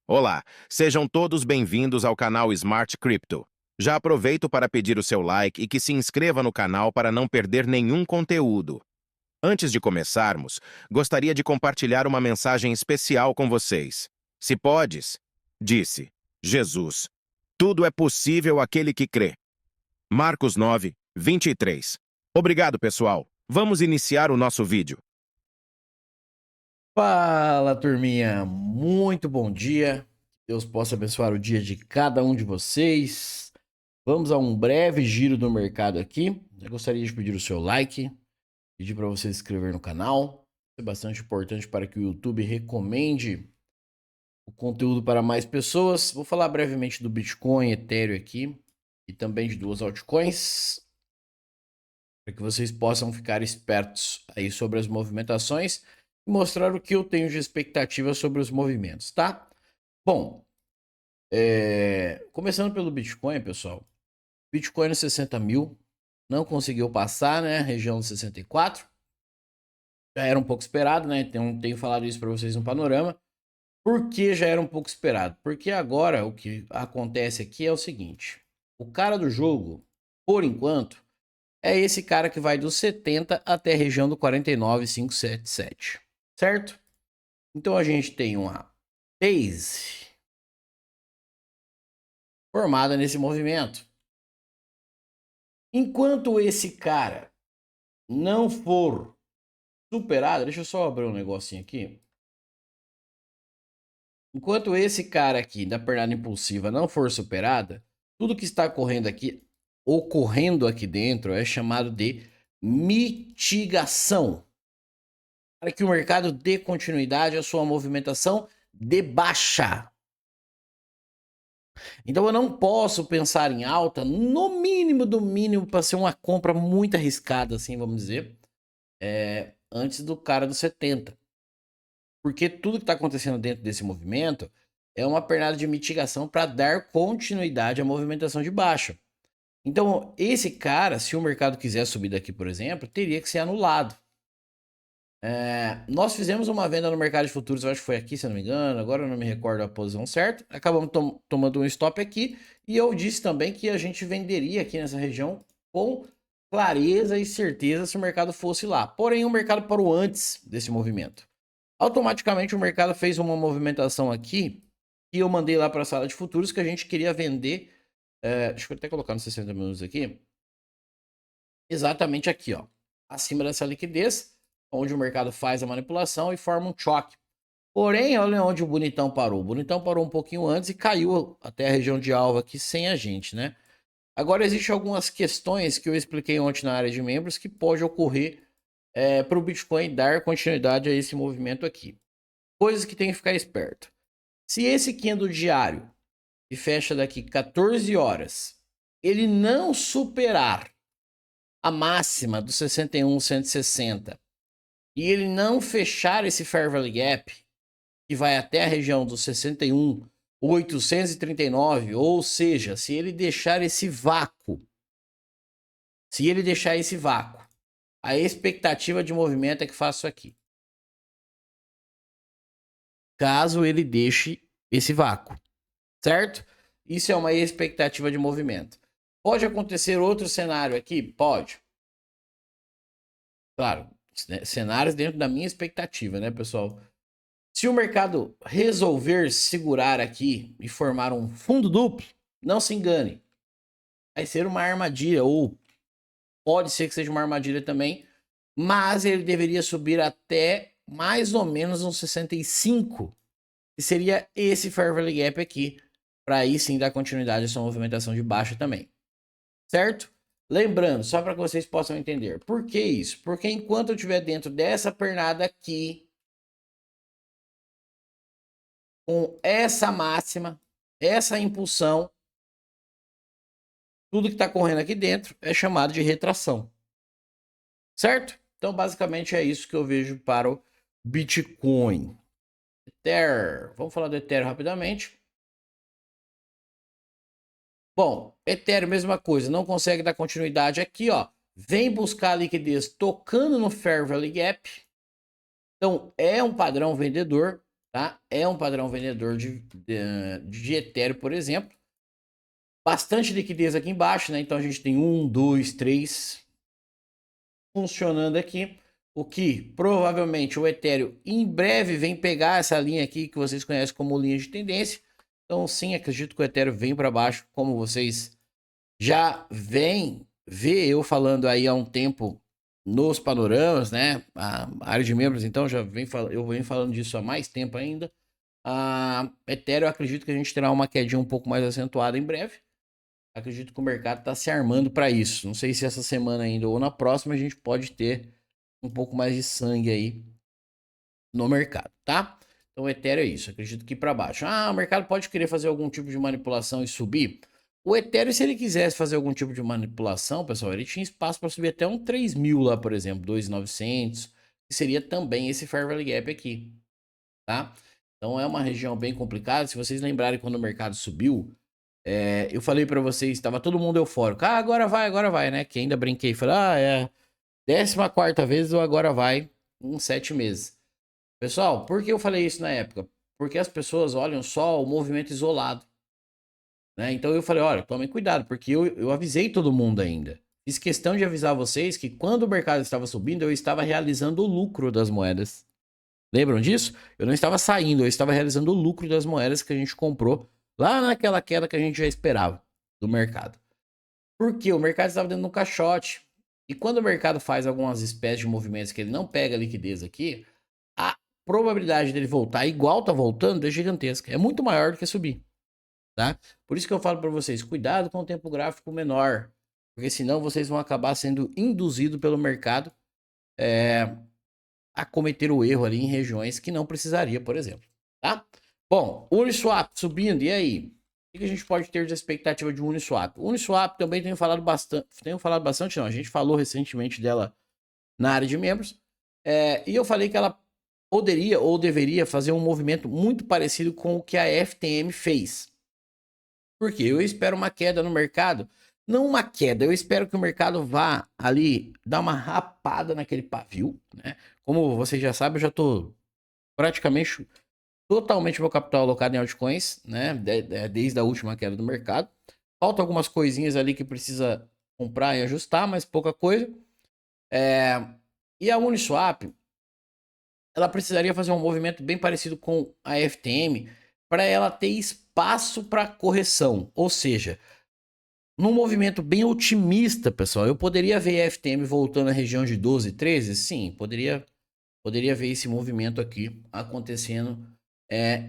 Olá, sejam todos bem-vindos ao canal Smart Crypto. Já aproveito para pedir o seu like e que se inscreva no canal para não perder nenhum conteúdo. Antes de começarmos, gostaria de compartilhar uma mensagem especial com vocês. Se podes, disse Jesus, tudo é possível àquele que crê. Marcos 9, 23. Obrigado, pessoal. Vamos iniciar o nosso vídeo. Fala, turminha! Muito bom dia. Deus possa abençoar o dia de cada um de vocês. Vamos a um breve giro do mercado aqui. Eu gostaria de pedir o seu like, pedir para você se inscrever no canal. É bastante importante para que o YouTube recomende o conteúdo para mais pessoas. Vou falar brevemente do Bitcoin, Ethereum aqui e também de duas altcoins, para que vocês possam ficar espertos aí sobre as movimentações e mostrar o que eu tenho de expectativa sobre os movimentos, tá? Bom, começando pelo Bitcoin, pessoal. Bitcoin nos 60 mil, não conseguiu passar, né? Região de 64. Já era um pouco esperado, né? Então, tenho falado isso para vocês no panorama. Por que já era um pouco esperado? Porque agora o que acontece aqui é o seguinte: o cara do jogo, por enquanto, é esse cara que vai dos 70 até a região do 49,577, certo? Então a gente tem uma base formada nesse movimento. Enquanto esse cara não for superado, deixa eu só abrir um negocinho aqui. Enquanto esse cara aqui da pernada impulsiva não for superada, tudo que está ocorrendo aqui dentro é chamado de mitigação, para que o mercado dê continuidade à sua movimentação de baixa. Então eu não posso pensar em alta, no mínimo do mínimo, para ser uma compra muito arriscada, assim, vamos dizer, antes do cara dos 70. Porque tudo que está acontecendo dentro desse movimento é uma pernada de mitigação para dar continuidade à movimentação de baixa. Então, esse cara, se o mercado quiser subir daqui, por exemplo, teria que ser anulado. Nós fizemos uma venda no mercado de futuros, eu acho que foi aqui, se eu não me engano, agora eu não me recordo a posição certa. Acabamos tomando um stop aqui e eu disse também que a gente venderia aqui nessa região com clareza e certeza se o mercado fosse lá. Porém, o mercado parou antes desse movimento. Automaticamente o mercado fez uma movimentação aqui e eu mandei lá para a sala de futuros que a gente queria vender. Deixa eu até colocar nos 60 minutos aqui. Exatamente aqui, ó, acima dessa liquidez, onde o mercado faz a manipulação e forma um choque. Porém, olha onde o bonitão parou. O bonitão parou um pouquinho antes e caiu até a região de alvo aqui sem a gente, né? Agora, existem algumas questões que eu expliquei ontem na área de membros que pode ocorrer para o Bitcoin dar continuidade a esse movimento aqui. Coisas que tem que ficar esperto. Se esse candle diário, que fecha daqui 14 horas, ele não superar a máxima do 61,160 e ele não fechar esse Fair Value Gap, que vai até a região dos 61,839, ou seja, se ele deixar esse vácuo, a expectativa de movimento é que faça isso aqui. Caso ele deixe esse vácuo, certo? Isso é uma expectativa de movimento. Pode acontecer outro cenário aqui? Pode. Claro, cenários dentro da minha expectativa, né, pessoal? Se o mercado resolver segurar aqui e formar um fundo duplo, não se engane. Vai ser uma armadilha, ou pode ser que seja uma armadilha também, mas ele deveria subir até mais ou menos uns 65, que seria esse Fair Value Gap aqui, para aí sim dar continuidade a sua movimentação de baixa também. Certo? Lembrando, só para que vocês possam entender. Por que isso? Porque enquanto eu estiver dentro dessa pernada aqui, com essa máxima, essa impulsão, tudo que está correndo aqui dentro é chamado de retração. Certo? Então, basicamente, é isso que eu vejo para o Bitcoin. Ether. Vamos falar do Ethereum rapidamente. Bom, Ethereum, mesma coisa. Não consegue dar continuidade aqui, ó. Vem buscar liquidez tocando no Fair Value Gap. Então, é um padrão vendedor. tá? É um padrão vendedor de Ethereum, por exemplo. Bastante liquidez aqui embaixo, né? Então a gente tem 1, 2, 3 funcionando aqui. O que provavelmente o Ethereum em breve vem pegar essa linha aqui que vocês conhecem como linha de tendência. Então sim, acredito que o Ethereum vem para baixo, como vocês já vêm ver eu falando aí há um tempo nos panoramas, né? A área de membros, então, eu venho falando disso há mais tempo ainda. A Ethereum, eu acredito que a gente terá uma quedinha um pouco mais acentuada em breve. Acredito que o mercado está se armando para isso. Não sei se essa semana ainda ou na próxima a gente pode ter um pouco mais de sangue aí no mercado, tá? Então o Ethereum é isso, acredito que para baixo. Ah, o mercado pode querer fazer algum tipo de manipulação e subir. O Ethereum, se ele quisesse fazer algum tipo de manipulação, pessoal, ele tinha espaço para subir até um 3.000 lá, por exemplo, 2.900, que seria também esse Fair Value Gap aqui, tá? Então é uma região bem complicada. Se vocês lembrarem quando o mercado subiu, eu falei para vocês, estava todo mundo eufórico. Ah, agora vai, né? Que ainda brinquei, falei, é 14ª vez ou agora vai em 7 meses. Pessoal, por que eu falei isso na época? Porque as pessoas olham só o movimento isolado, né? Então eu falei, olha, tomem cuidado, porque eu avisei todo mundo ainda. Fiz questão de avisar vocês que quando o mercado estava subindo, eu estava realizando o lucro das moedas. Lembram disso? Eu não estava saindo, eu estava realizando o lucro das moedas que a gente comprou lá naquela queda que a gente já esperava do mercado. Porque o mercado estava dentro de um caixote. E quando o mercado faz algumas espécies de movimentos que ele não pega a liquidez aqui, a probabilidade dele voltar igual tá voltando é gigantesca. É muito maior do que subir, tá? Por isso que eu falo para vocês, cuidado com o tempo gráfico menor, porque senão vocês vão acabar sendo induzidos pelo mercado a cometer o erro ali em regiões que não precisaria, por exemplo, tá? Bom, Uniswap subindo, e aí? O que a gente pode ter de expectativa de Uniswap? Uniswap também tenho falado bastante não, a gente falou recentemente dela na área de membros, e eu falei que ela poderia ou deveria fazer um movimento muito parecido com o que a FTM fez. Porque eu espero uma queda no mercado, não uma queda, eu espero que o mercado vá ali dar uma rapada naquele pavio, né? Como vocês já sabem, eu já tô praticamente totalmente meu capital alocado em altcoins, né? Desde a última queda do mercado. Falta algumas coisinhas ali que precisa comprar e ajustar, mas pouca coisa. E a Uniswap, ela precisaria fazer um movimento bem parecido com a FTM para ela ter espaço para correção. Ou seja, num movimento bem otimista, pessoal, eu poderia ver a FTM voltando à região de 12, 13? Sim, poderia ver esse movimento aqui acontecendo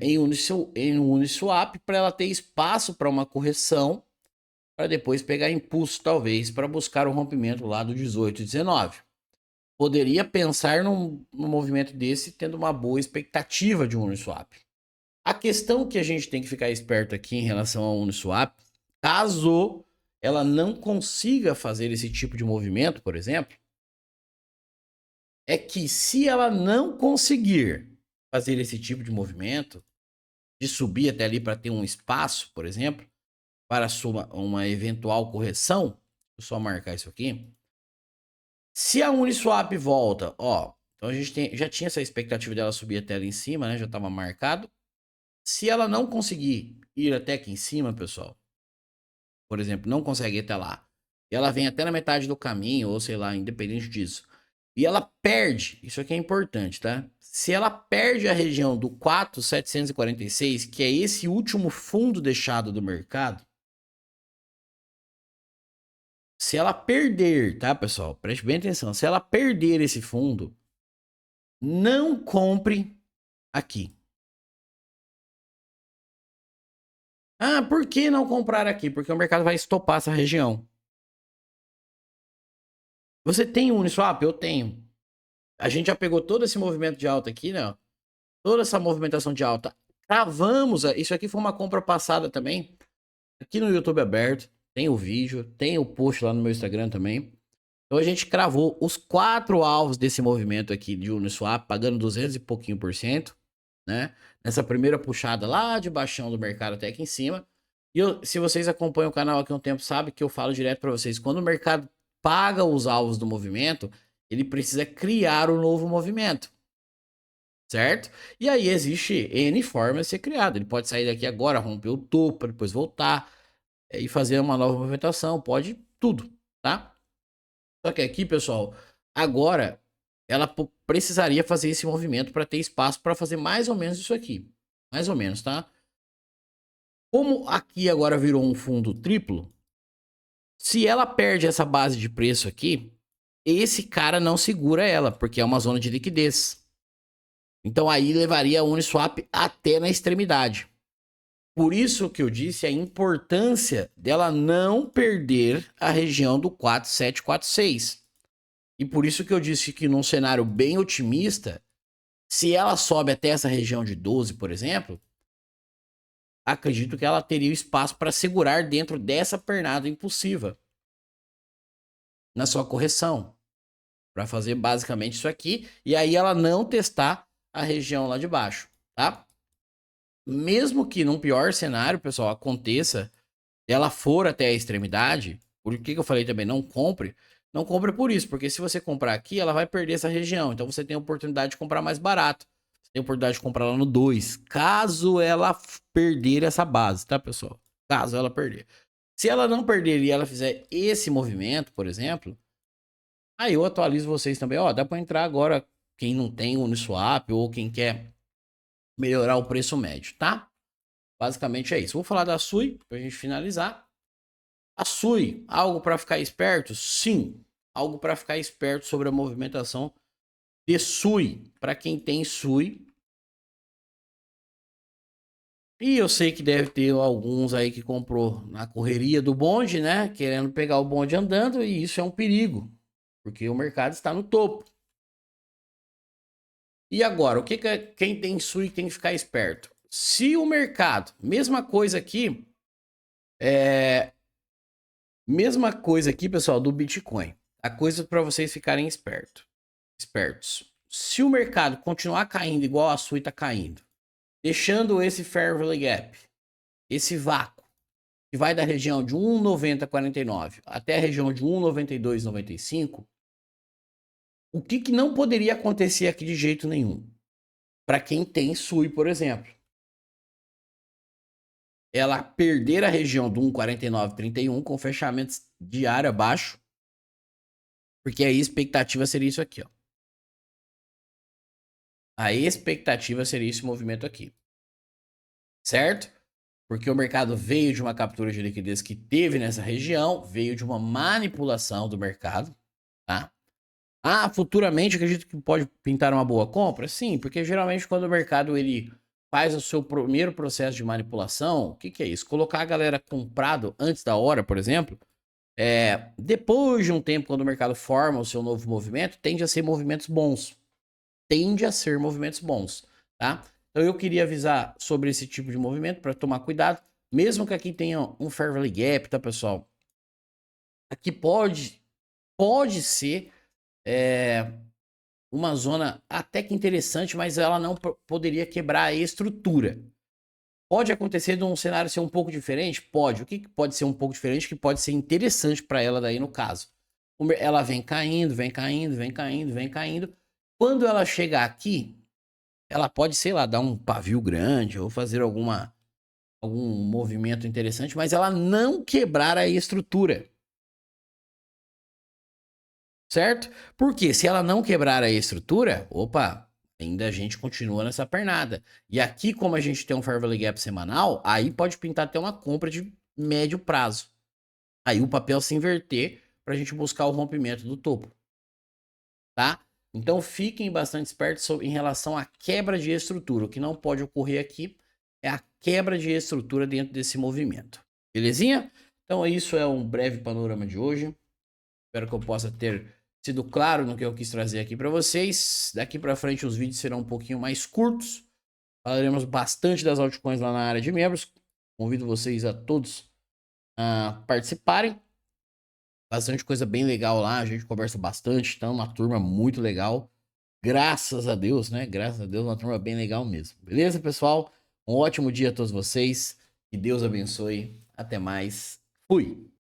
em Uniswap para ela ter espaço para uma correção, para depois pegar impulso, talvez, para buscar o rompimento lá do 18 e 19. Poderia pensar num movimento desse tendo uma boa expectativa de um Uniswap. A questão que a gente tem que ficar esperto aqui em relação ao Uniswap, caso ela não consiga fazer esse tipo de movimento, por exemplo, é que se ela não conseguir fazer esse tipo de movimento, de subir até ali para ter um espaço, por exemplo, para uma eventual correção, deixa eu só marcar isso aqui. Se a Uniswap volta, então a gente já tinha essa expectativa dela subir até ali em cima, né? Já estava marcado. Se ela não conseguir ir até aqui em cima, pessoal, por exemplo, não consegue ir até lá, e ela vem até na metade do caminho, ou sei lá, independente disso, e ela perde, isso aqui é importante, tá? Se ela perde a região do 4.746, que é esse último fundo deixado do mercado, se ela perder, tá, pessoal? Preste bem atenção. Se ela perder esse fundo, não compre aqui. Ah, por que não comprar aqui? Porque o mercado vai estopar essa região. Você tem um Uniswap? Eu tenho. A gente já pegou todo esse movimento de alta aqui, né? Toda essa movimentação de alta. Cravamos. Isso aqui foi uma compra passada também. Aqui no YouTube aberto. Tem o vídeo. Tem o post lá no meu Instagram também. Então a gente cravou os 4 alvos desse movimento aqui de Uniswap, pagando 200 e pouquinho por cento, né? Nessa primeira puxada lá de baixão do mercado até aqui em cima. E se vocês acompanham o canal aqui há um tempo, sabe que eu falo direto para vocês. Quando o mercado paga os alvos do movimento, ele precisa criar um novo movimento. certo? E aí existe N formas de ser criado. Ele pode sair daqui agora, romper o topo, para depois voltar e fazer uma nova movimentação. Pode tudo, tá? Só que aqui, pessoal, agora ela precisaria fazer esse movimento para ter espaço para fazer mais ou menos isso aqui. Mais ou menos, tá? Como aqui agora virou um fundo triplo, se ela perde essa base de preço aqui, esse cara não segura ela, porque é uma zona de liquidez. Então aí levaria a Uniswap até na extremidade. Por isso que eu disse a importância dela não perder a região do 4746. E por isso que eu disse que num cenário bem otimista, se ela sobe até essa região de 12, por exemplo, acredito que ela teria espaço para segurar dentro dessa pernada impulsiva na sua correção, para fazer basicamente isso aqui, e aí ela não testar a região lá de baixo, tá? Mesmo que num pior cenário, pessoal, aconteça, ela for até a extremidade, por que eu falei também, não compre por isso, porque se você comprar aqui, ela vai perder essa região, então você tem a oportunidade de comprar mais barato, você tem a oportunidade de comprar lá no 2, caso ela perder essa base, tá, pessoal? Caso ela perder. Se ela não perder e ela fizer esse movimento, por exemplo, aí eu atualizo vocês também, ó, dá para entrar agora quem não tem Uniswap ou quem quer melhorar o preço médio, tá? Basicamente é isso. Vou falar da SUI pra gente finalizar. A SUI, algo para ficar esperto? Sim, algo para ficar esperto sobre a movimentação de SUI, para quem tem SUI. E eu sei que deve ter alguns aí que comprou na correria do bonde, né? Querendo pegar o bonde andando, e isso é um perigo, porque o mercado está no topo. E agora, o que quem tem SUI tem que ficar esperto? Se o mercado, mesma coisa aqui, mesma coisa aqui, pessoal, do Bitcoin. A coisa para vocês ficarem espertos. Se o mercado continuar caindo igual a SUI está caindo, deixando esse Fair Value Gap, esse vácuo, que vai da região de 1,9049 até a região de 1,9295, o que não poderia acontecer aqui de jeito nenhum? Para quem tem SUI, por exemplo, ela perder a região do 1,4931 com fechamento diário abaixo, porque a expectativa seria isso aqui, ó. A expectativa seria esse movimento aqui, certo? Porque o mercado veio de uma captura de liquidez que teve nessa região, veio de uma manipulação do mercado, tá? Ah, futuramente acredito que pode pintar uma boa compra? Sim, porque geralmente quando o mercado ele faz o seu primeiro processo de manipulação, o que é isso? Colocar a galera comprado antes da hora, por exemplo, depois de um tempo, quando o mercado forma o seu novo movimento, tende a ser movimentos bons. Tá? Então eu queria avisar sobre esse tipo de movimento para tomar cuidado, mesmo que aqui tenha um Fair Value Gap, tá, pessoal? Aqui pode ser uma zona até que interessante, mas ela não poderia quebrar a estrutura. Pode acontecer de um cenário ser um pouco diferente? Pode. O que pode ser um pouco diferente que pode ser interessante para ela daí no caso? Ela vem caindo, vem caindo, vem caindo, vem caindo. Quando ela chegar aqui, ela pode, sei lá, dar um pavio grande ou fazer algum movimento interessante, mas ela não quebrar a estrutura. Certo? Porque se ela não quebrar a estrutura, opa, ainda a gente continua nessa pernada. E aqui, como a gente tem um Fair Value Gap semanal, aí pode pintar até uma compra de médio prazo. Aí o papel se inverter para a gente buscar o rompimento do topo. Tá? Então fiquem bastante espertos em relação à quebra de estrutura. O que não pode ocorrer aqui é a quebra de estrutura dentro desse movimento. Belezinha? Então isso é um breve panorama de hoje. Espero que eu possa ter sido claro no que eu quis trazer aqui para vocês. Daqui para frente os vídeos serão um pouquinho mais curtos. Falaremos bastante das altcoins lá na área de membros. Convido vocês a todos a participarem. Bastante coisa bem legal lá, a gente conversa bastante, então uma turma muito legal. Graças a Deus, né? Graças a Deus, uma turma bem legal mesmo. Beleza, pessoal? Um ótimo dia a todos vocês. Que Deus abençoe. Até mais. Fui!